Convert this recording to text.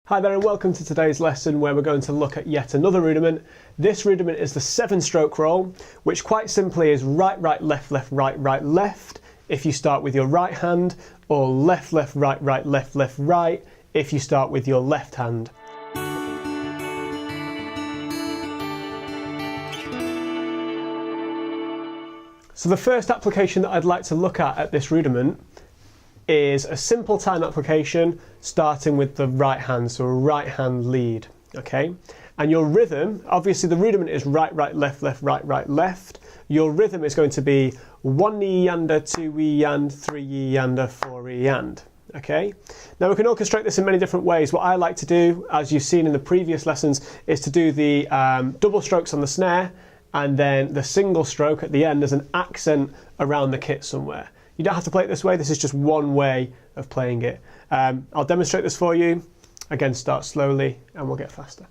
Hi there and welcome to today's lesson where we're going to look at yet another rudiment. This rudiment is the 7-stroke roll, which quite simply is right, right, left, left, right, right, left if you start with your right hand, or left, left, right, right, left, left, right if you start with your left hand. So the first application that I'd like to look at this rudiment is a simple time application starting with the right hand, so a right hand lead, okay? And your rhythm, obviously the rudiment is right, right, left, left, right, right, left. Your rhythm is going to be 1 E yander, 2 E yand, 3 E yander, 4 E yand, okay? Now we can orchestrate this in many different ways. What I like to do, as you've seen in the previous lessons, is to do the double strokes on the snare and then the single stroke at the end as an accent around the kit somewhere. You don't have to play it this way, this is just one way of playing it. I'll demonstrate this for you. Again, start slowly and we'll get faster.